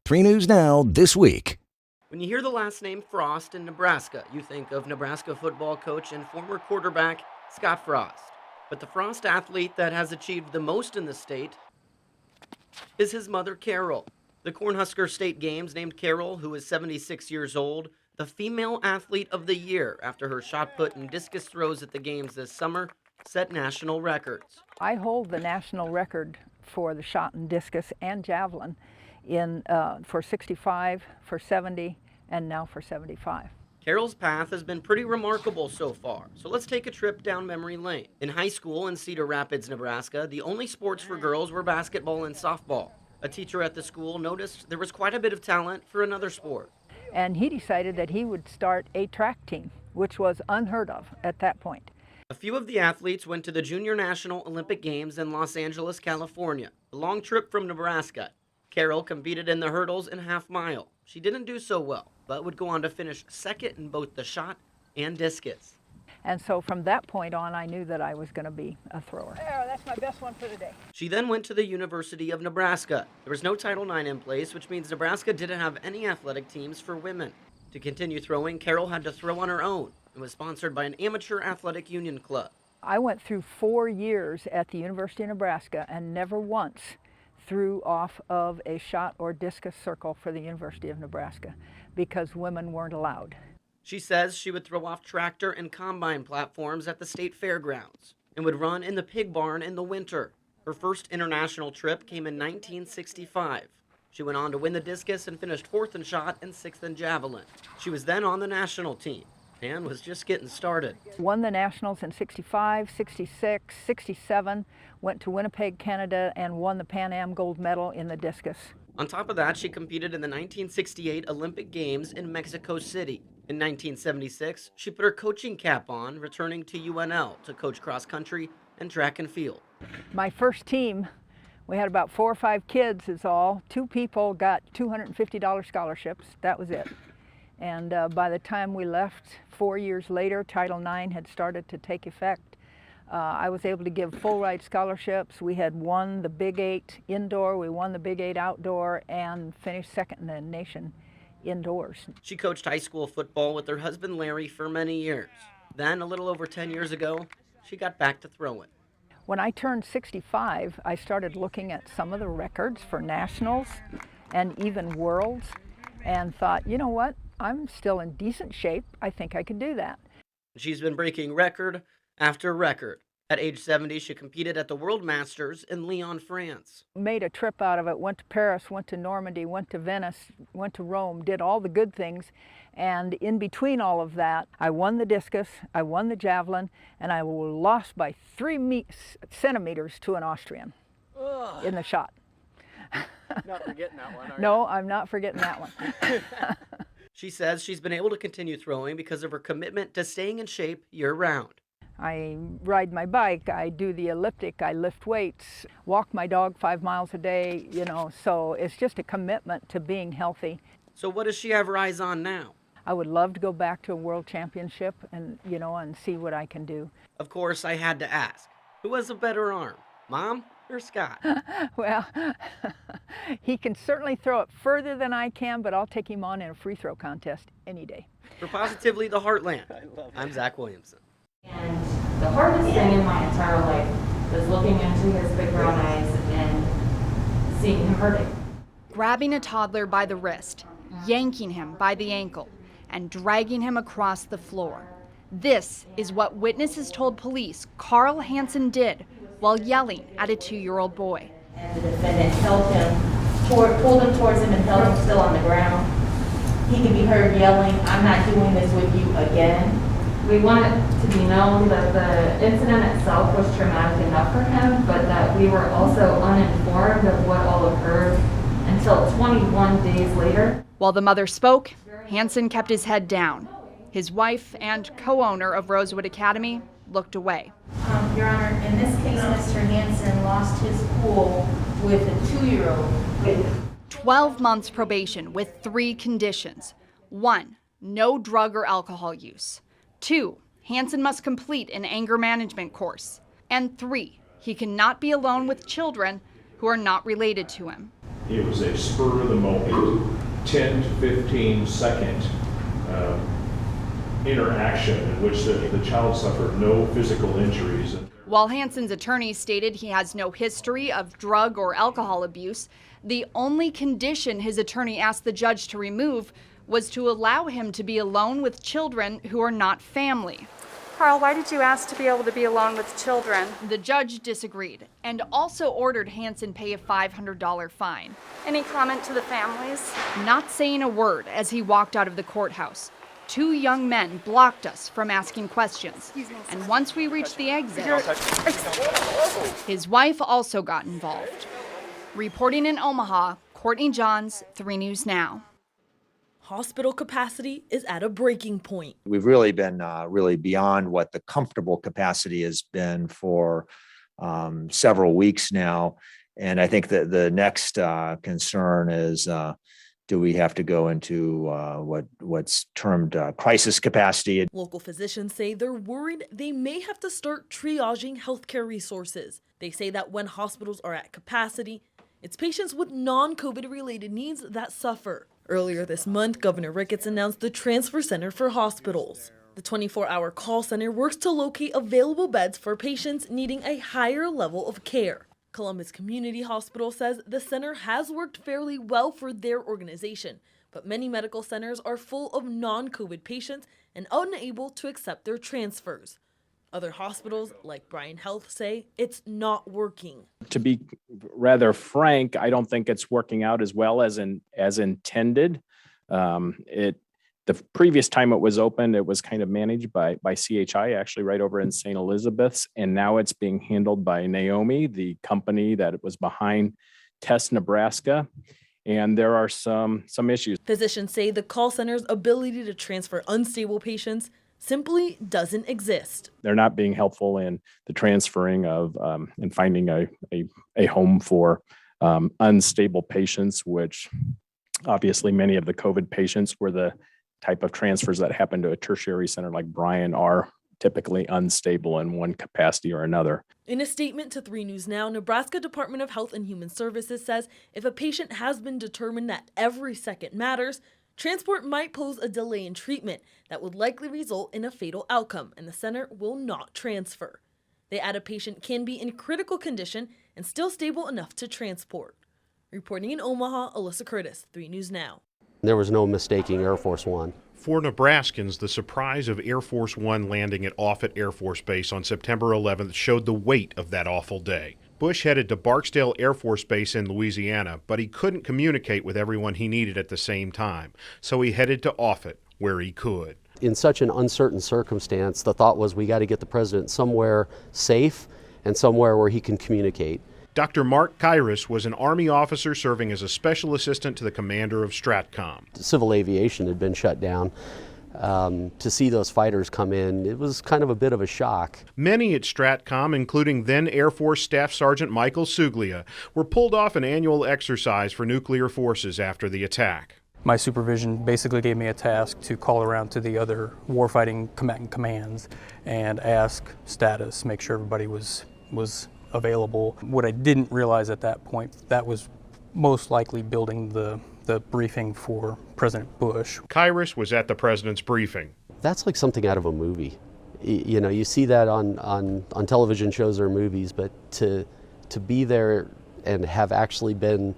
3 News Now this week. When you hear the last name Frost in Nebraska, you think of Nebraska football coach and former quarterback Scott Frost. But the Frost athlete that has achieved the most in the state is his mother, Carol. The Cornhusker State Games named Carol, who is 76 years old, the Female Athlete of the Year after her shot put and discus throws at the games this summer set national records. I hold the national record for the shot and discus and javelin for 65, for 70, and now for 75. Carol's path has been pretty remarkable so far, so let's take a trip down memory lane. In high school in Cedar Rapids, Nebraska, the only sports for girls were basketball and softball. A teacher at the school noticed there was quite a bit of talent for another sport. And he decided that he would start a track team, which was unheard of at that point. A few of the athletes went to the Junior National Olympic Games in Los Angeles, California, a long trip from Nebraska. Carol competed in the hurdles and half mile. She didn't do so well, but would go on to finish second in both the shot and discus. And so from that point on, I knew that I was going to be a thrower. There, that's my best one for the day. She then went to the University of Nebraska. There was no Title IX in place, which means Nebraska didn't have any athletic teams for women. To continue throwing, Carol had to throw on her own and was sponsored by an amateur athletic union club. I went through 4 years at the University of Nebraska and never once threw off of a shot or discus circle for the University of Nebraska because women weren't allowed. She says she would throw off tractor and combine platforms at the state fairgrounds and would run in the pig barn in the winter. Her first international trip came in 1965. She went on to win the discus and finished 4th in shot and 6th in javelin. She was then on the national team and was just getting started. Won the nationals in 65, 66, 67, went to Winnipeg, Canada, and won the Pan Am gold medal in the discus. On top of that, she competed in the 1968 Olympic Games in Mexico City. In 1976, she put her coaching cap on, returning to UNL to coach cross country and track and field. My first team, we had about 4 or 5 kids is all. 2 people got $250 scholarships. That was it. And by the time we left, 4 years later, Title IX had started to take effect. I was able to give full ride scholarships. We had won the Big 8 indoor, we won the Big 8 outdoor, and finished second in the nation indoors. She coached high school football with her husband Larry for many years. Then, a little over 10 years ago, she got back to throwing. When I turned 65, I started looking at some of the records for nationals and even worlds and thought, you know what, I'm still in decent shape. I think I could do that. She's been breaking record after record. At age 70, she competed at the World Masters in Lyon, France. Made a trip out of it, went to Paris, went to Normandy, went to Venice, went to Rome, did all the good things. And in between all of that, I won the discus, I won the javelin, and I lost by 3 centimeters to an Austrian in the shot. Not forgetting that one, are you? No, I'm not forgetting that one. She says she's been able to continue throwing because of her commitment to staying in shape year-round. I ride my bike, I do the elliptic, I lift weights, walk my dog 5 miles a day, so it's just a commitment to being healthy. So what does she have her eyes on now? I would love to go back to a world championship and see what I can do. Of course, I had to ask, who has a better arm, Mom or Scott? Well, he can certainly throw it further than I can, but I'll take him on in a free throw contest any day. For Positively the Heartland, I'm Zach Williamson. And the hardest thing in my entire life was looking into his big brown eyes and seeing him hurting. Grabbing a toddler by the wrist, yanking him by the ankle, and dragging him across the floor. This is what witnesses told police Carl Hansen did while yelling at a 2-year-old boy. And the defendant held him, pulled him towards him and held him still on the ground. He could be heard yelling, "I'm not doing this with you again." We want it to be known that the incident itself was traumatic enough for him, but that we were also uninformed of what all occurred until 21 days later. While the mother spoke, Hansen kept his head down. His wife and co-owner of Rosewood Academy looked away. Your Honor, in this case, Mr. Hansen lost his cool with a 2-year-old. 12 months probation with 3 conditions. 1, no drug or alcohol use. 2, Hansen must complete an anger management course. And 3, he cannot be alone with children who are not related to him. It was a spur of the moment, 10 to 15 second interaction in which the child suffered no physical injuries. While Hansen's attorney stated he has no history of drug or alcohol abuse, the only condition his attorney asked the judge to remove was to allow him to be alone with children who are not family. Carl, why did you ask to be able to be alone with children? The judge disagreed and also ordered Hansen pay a $500 fine. Any comment to the families? Not saying a word as he walked out of the courthouse. Two young men blocked us from asking questions. And once we reached the exit, his wife also got involved. Reporting in Omaha, Courtney Johns, 3 News Now. Hospital capacity is at a breaking point. We've really been really beyond what the comfortable capacity has been for several weeks now. And I think that the next concern is, do we have to go into what's termed crisis capacity? Local physicians say they're worried they may have to start triaging healthcare resources. They say that when hospitals are at capacity, it's patients with non-COVID related needs that suffer. Earlier this month, Governor Ricketts announced the Transfer Center for Hospitals. The 24-hour call center works to locate available beds for patients needing a higher level of care. Columbus Community Hospital says the center has worked fairly well for their organization, but many medical centers are full of non-COVID patients and unable to accept their transfers. Other hospitals, like Bryan Health, say it's not working. To be rather frank, I don't think it's working out as well as intended. The previous time it was opened, it was kind of managed by CHI, actually right over in St. Elizabeth's, and now it's being handled by Naomi, the company that was behind Test Nebraska. And there are some issues. Physicians say the call center's ability to transfer unstable patients simply doesn't exist. They're not being helpful in the transferring of and finding a home for unstable patients, which obviously many of the COVID patients were the type of transfers that happen to a tertiary center like Bryan are typically unstable in one capacity or another. In a statement to 3 News Now, Nebraska Department of Health and Human Services says if a patient has been determined that every second matters, transport might pose a delay in treatment that would likely result in a fatal outcome, and the center will not transfer. They add a patient can be in critical condition and still stable enough to transport. Reporting in Omaha, Alyssa Curtis, 3 News Now. There was no mistaking Air Force One. For Nebraskans, the surprise of Air Force One landing at Offutt Air Force Base on September 11th showed the weight of that awful day. Bush headed to Barksdale Air Force Base in Louisiana, but he couldn't communicate with everyone he needed at the same time, so he headed to Offutt, where he could. In such an uncertain circumstance, the thought was we got to get the president somewhere safe and somewhere where he can communicate. Dr. Mark Kyrus was an Army officer serving as a special assistant to the commander of STRATCOM. Civil aviation had been shut down. To see those fighters come in, it was kind of a bit of a shock. Many at STRATCOM, including then Air Force Staff Sergeant Michael Suglia, were pulled off an annual exercise for nuclear forces after the attack. My supervision basically gave me a task to call around to the other warfighting combatant commands and ask status, make sure everybody was available. What I didn't realize at that point, that was most likely building the briefing for President Bush. Kyrus was at the president's briefing. That's like something out of a movie. You know, you see that on television shows or movies, but to be there and have actually been,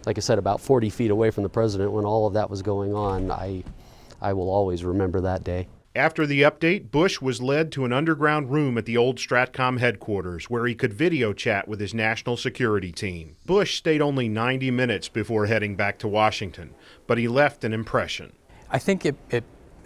like I said, about 40 feet away from the president when all of that was going on, I will always remember that day. After the update, Bush was led to an underground room at the old STRATCOM headquarters where he could video chat with his national security team. Bush stayed only 90 minutes before heading back to Washington, but he left an impression. I think it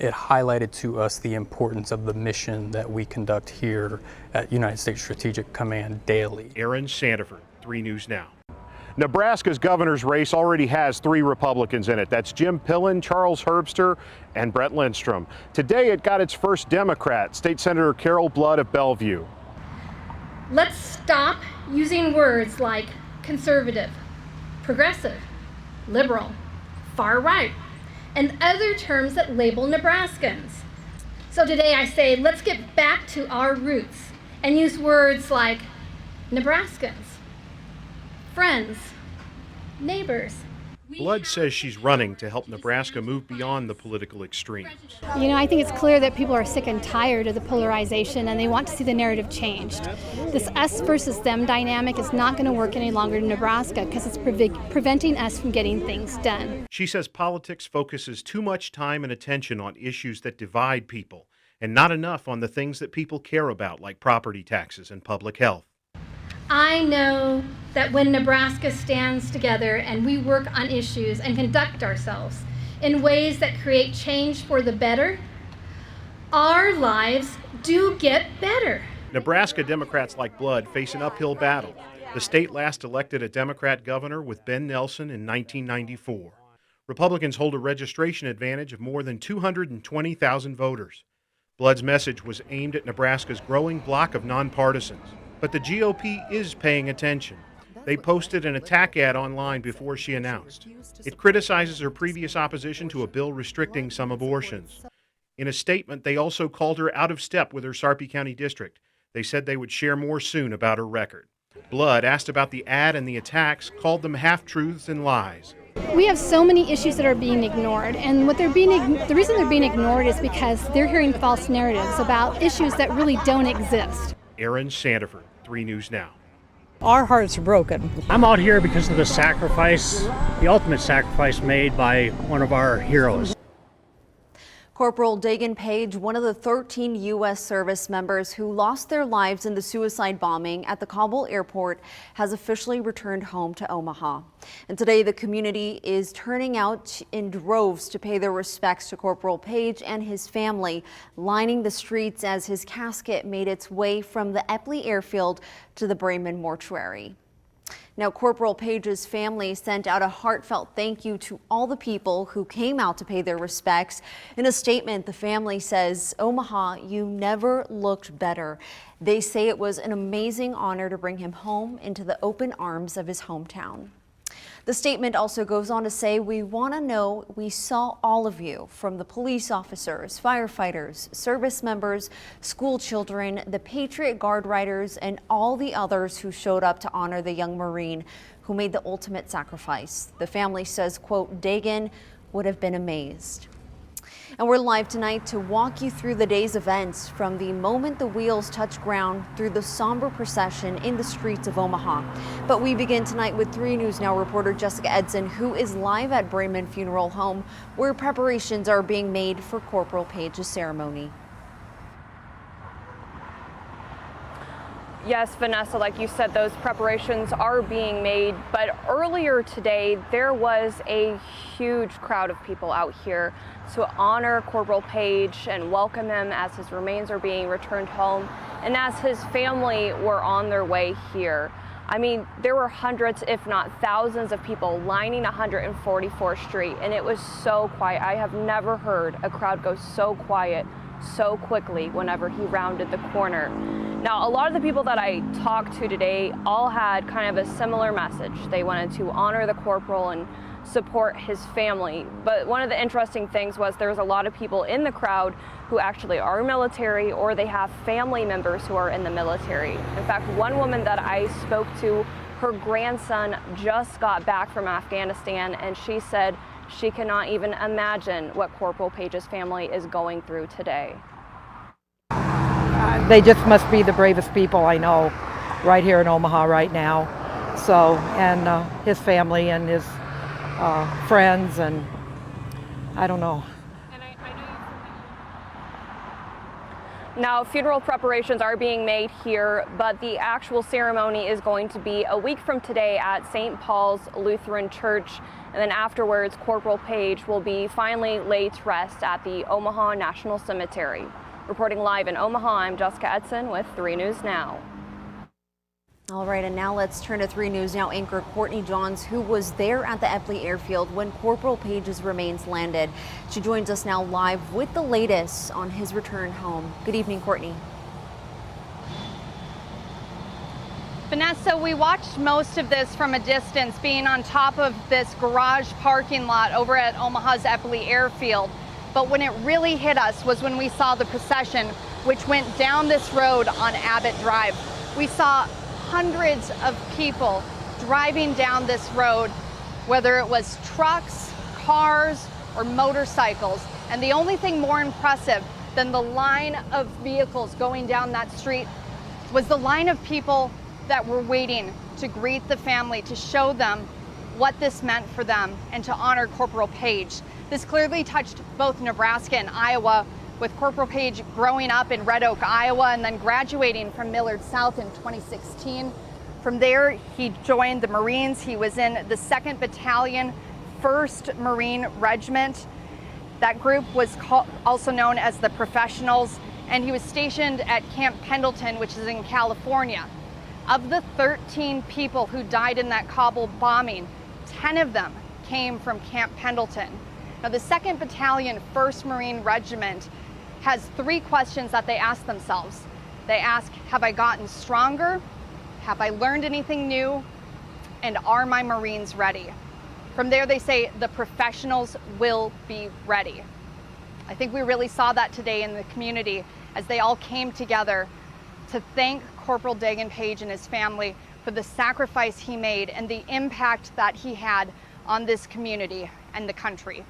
highlighted to us the importance of the mission that we conduct here at United States Strategic Command daily. Aaron Sandiford, 3 News Now. Nebraska's governor's race already has 3 Republicans in it. That's Jim Pillen, Charles Herbster, and Brett Lindstrom. Today it got its first Democrat, State Senator Carol Blood of Bellevue. Let's stop using words like conservative, progressive, liberal, far right, and other terms that label Nebraskans. So today I say, let's get back to our roots and use words like Nebraskans, friends, neighbors. Blood says she's running to help Nebraska move beyond the political extremes. You know, I think it's clear that people are sick and tired of the polarization and they want to see the narrative changed. This us versus them dynamic is not going to work any longer in Nebraska because it's preventing us from getting things done. She says politics focuses too much time and attention on issues that divide people and not enough on the things that people care about, like property taxes and public health. I know that when Nebraska stands together and we work on issues and conduct ourselves in ways that create change for the better, our lives do get better. Nebraska Democrats like Blood face an uphill battle. The state last elected a Democrat governor with Ben Nelson in 1994. Republicans hold a registration advantage of more than 220,000 voters. Blood's message was aimed at Nebraska's growing bloc of nonpartisans. But the GOP is paying attention. They posted an attack ad online before she announced. It criticizes her previous opposition to a bill restricting some abortions. In a statement, they also called her out of step with her Sarpy County district. They said they would share more soon about her record. Blood, asked about the ad and the attacks, called them half-truths and lies. We have so many issues that are being ignored, and the reason they're being ignored is because they're hearing false narratives about issues that really don't exist. Aaron Sandiford, 3 News Now. Our hearts are broken. I'm out here because of the sacrifice, the ultimate sacrifice made by one of our heroes. Corporal Dagan Page, one of the 13 U.S. service members who lost their lives in the suicide bombing at the Kabul airport, has officially returned home to Omaha. And today the community is turning out in droves to pay their respects to Corporal Page and his family, lining the streets as his casket made its way from the Epley airfield to the Bremen mortuary. Now, Corporal Page's family sent out a heartfelt thank you to all the people who came out to pay their respects. In a statement, the family says, "Omaha, you never looked better." They say it was an amazing honor to bring him home into the open arms of his hometown. The statement also goes on to say, "We want to know we saw all of you, from the police officers, firefighters, service members, school children, the Patriot Guard riders, and all the others who showed up to honor the young Marine who made the ultimate sacrifice." The family says, quote, "Dagan would have been amazed." And we're live tonight to walk you through the day's events, from the moment the wheels touch ground through the somber procession in the streets of Omaha. But we begin tonight with 3 News Now reporter Jessica Edson, who is live at Bremen Funeral Home, where preparations are being made for Corporal Page's ceremony. Yes, Vanessa, like you said, those preparations are being made. But earlier today, there was a huge crowd of people out here to honor Corporal Page and welcome him as his remains are being returned home and as his family were on their way here. I mean, there were hundreds, if not thousands of people lining 144th Street, and it was so quiet. I have never heard a crowd go so quiet so quickly whenever he rounded the corner. Now, a lot of the people that I talked to today all had kind of a similar message. They wanted to honor the corporal and support his family. But one of the interesting things was there was a lot of people in the crowd who actually are military, or they have family members who are in the military. In fact, one woman that I spoke to, her grandson just got back from Afghanistan, and she said she cannot even imagine what Corporal Page's family is going through today. They just must be the bravest people I know right here in Omaha right now. So, and his family and his friends, and I don't know. Now, funeral preparations are being made here, but the actual ceremony is going to be a week from today at St. Paul's Lutheran Church. And then afterwards, Corporal Page will be finally laid to rest at the Omaha National Cemetery. Reporting live in Omaha, I'm Jessica Edson with 3 News Now. All right, and now let's turn to 3 News Now anchor Courtney Johns, who was there at the Epley airfield when Corporal Page's remains landed. She joins us now live with the latest on his return home. Good evening, Courtney. Vanessa, we watched most of this from a distance, being on top of this garage parking lot over at Omaha's Epley airfield. But when it really hit us was when we saw the procession, which went down this road on Abbott Drive. We saw hundreds of people driving down this road, whether it was trucks, cars, or motorcycles. And the only thing more impressive than the line of vehicles going down that street was the line of people that were waiting to greet the family, to show them what this meant for them and to honor Corporal Page. This clearly touched both Nebraska and Iowa, with Corporal Page growing up in Red Oak, Iowa, and then graduating from Millard South in 2016. From there, he joined the Marines. He was in the 2nd Battalion, 1st Marine Regiment. That group was also known as the Professionals, and he was stationed at Camp Pendleton, which is in California. Of the 13 people who died in that Kabul bombing, 10 of them came from Camp Pendleton. Now, the 2nd Battalion, 1st Marine Regiment has 3 questions that they ask themselves. They ask, have I gotten stronger? Have I learned anything new? And are my Marines ready? From there, they say the professionals will be ready. I think we really saw that today in the community as they all came together to thank Corporal Dagan Page and his family for the sacrifice he made and the impact that he had on this community and the country.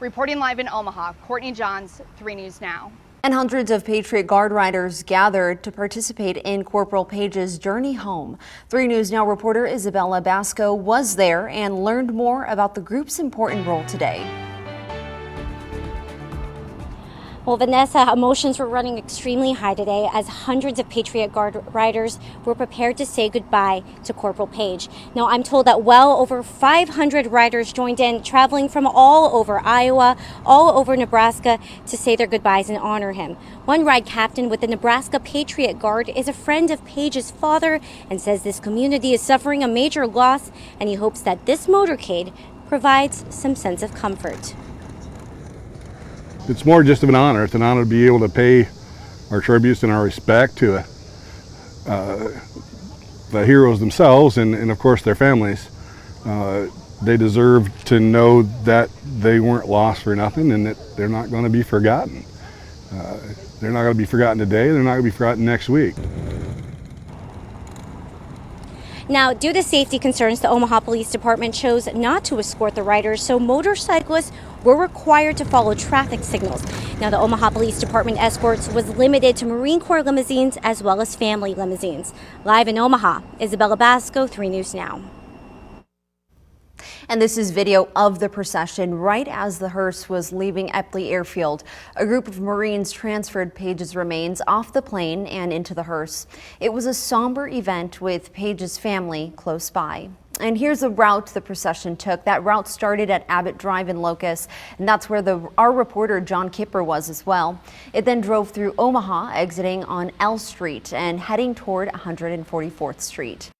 Reporting live in Omaha, Courtney Johns, 3 News Now. And hundreds of Patriot Guard riders gathered to participate in Corporal Page's journey home. 3 News Now reporter Isabella Basco was there and learned more about the group's important role today. Well, Vanessa, emotions were running extremely high today as hundreds of Patriot Guard riders were prepared to say goodbye to Corporal Page. Now, I'm told that well over 500 riders joined in, traveling from all over Iowa, all over Nebraska to say their goodbyes and honor him. One ride captain with the Nebraska Patriot Guard is a friend of Page's father and says this community is suffering a major loss, and he hopes that this motorcade provides some sense of comfort. It's more just of an honor. It's an honor to be able to pay our tributes and our respect to the heroes themselves and of course their families. They deserve to know that they weren't lost for nothing and that they're not going to be forgotten. They're not going to be forgotten today. They're not going to be forgotten next week. Now, due to safety concerns, the Omaha Police Department chose not to escort the riders, so motorcyclists were required to follow traffic signals. Now, the Omaha Police Department escorts was limited to Marine Corps limousines as well as family limousines. Live in Omaha, Isabella Basco, 3 News Now. And this is video of the procession right as the hearse was leaving Epley Airfield. A group of Marines transferred Page's remains off the plane and into the hearse. It was a somber event with Page's family close by. And here's the route the procession took. That route started at Abbott Drive in Locust, and that's where our reporter John Kipper was as well. It then drove through Omaha, exiting on L Street and heading toward 144th Street.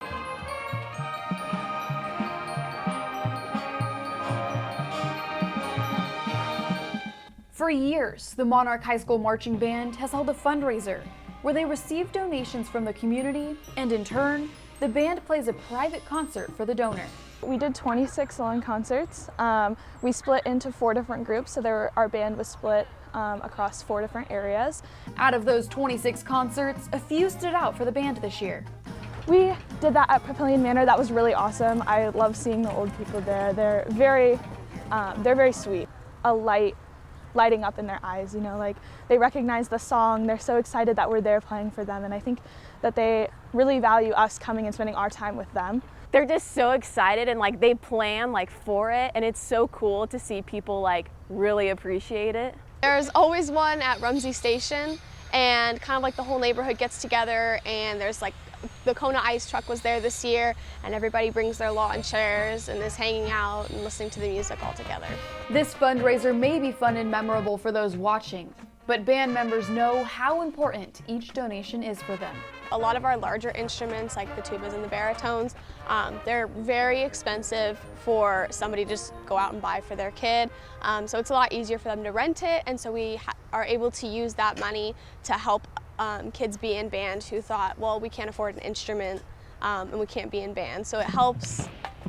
For years, the Monarch High School Marching Band has held a fundraiser where they receive donations from the community, and in turn, the band plays a private concert for the donor. We did 26 long concerts. We split into 4 different groups, so our band was split across 4 different areas. Out of those 26 concerts, a few stood out for the band this year. We did that at Papillion Manor. That was really awesome. I love seeing the old people there. They're very sweet. A lighting up in their eyes, you know, like they recognize the song. They're so excited that we're there playing for them, and I think that they really value us coming and spending our time with them. They're just so excited and like they plan like for it, and it's so cool to see people like really appreciate it. There's always one at Rumsey Station, and kind of like the whole neighborhood gets together, and there's like the Kona Ice Truck was there this year, and everybody brings their lawn chairs and is hanging out and listening to the music all together. This fundraiser may be fun and memorable for those watching, but band members know how important each donation is for them. A lot of our larger instruments, like the tubas and the baritones, they're very expensive for somebody to just go out and buy for their kid. So it's a lot easier for them to rent it, and so we are able to use that money to help kids be in band who thought, well, we can't afford an instrument and we can't be in band. So it helps,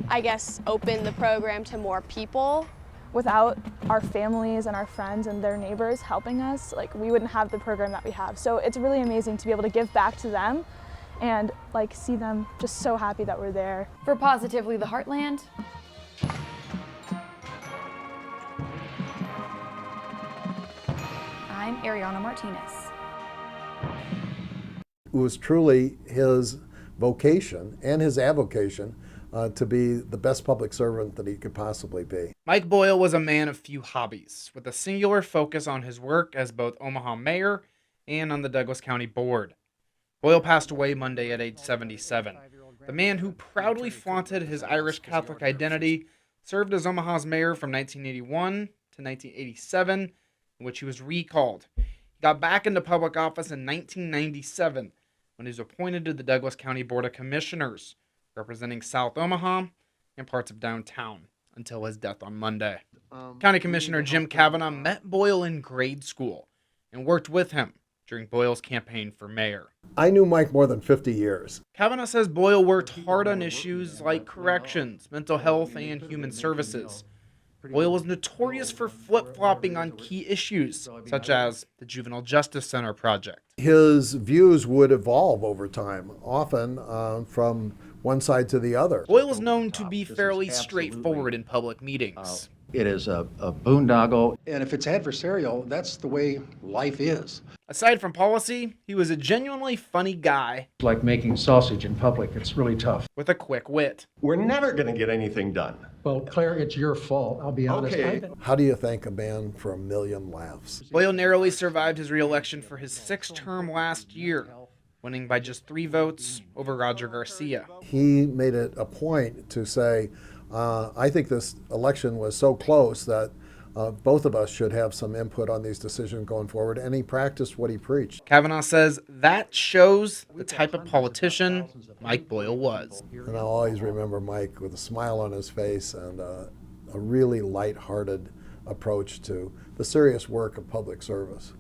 I guess, open the program to more people. Without our families and our friends and their neighbors helping us, like we wouldn't have the program that we have. So it's really amazing to be able to give back to them and like see them just so happy that we're there. For Positively the Heartland, I'm Ariana Martinez. It was truly his vocation and his avocation to be the best public servant that he could possibly be. Mike Boyle was a man of few hobbies, with a singular focus on his work as both Omaha mayor and on the Douglas County Board. Boyle passed away Monday at age 77. The man who proudly flaunted his Irish Catholic identity served as Omaha's mayor from 1981 to 1987, in which he was recalled. He got back into public office in 1997 when he was appointed to the Douglas County Board of Commissioners, representing South Omaha and parts of downtown, until his death on Monday. County Commissioner Jim Kavanaugh met Boyle in grade school and worked with him during Boyle's campaign for mayor. I knew Mike more than 50 years. Kavanaugh says Boyle worked hard on issues like corrections, mental health, and human services. Boyle was notorious for flip-flopping on key issues, such as the Juvenile Justice Center project. His views would evolve over time, often from one side to the other. Boyle was known to be fairly straightforward in public meetings. It is a boondoggle, and if it's adversarial, that's the way life is. Aside from policy, he was a genuinely funny guy. It's like making sausage in public. It's really tough. With a quick wit. We're never going to get anything done. Well, Claire, it's your fault. I'll be honest. Okay. How do you thank a man for 1 million laughs? Boyle narrowly survived his re-election for his 6th term last year, winning by just 3 votes over Roger Garcia. He made it a point to say, I think this election was so close that both of us should have some input on these decisions going forward, and he practiced what he preached. Kavanaugh says that shows the type of politician Mike Boyle was. And I'll always remember Mike with a smile on his face and a really lighthearted approach to the serious work of public service.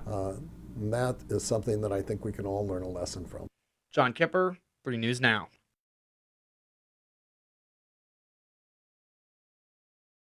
And that is something that I think we can all learn a lesson from. John Kipper, 3 News Now.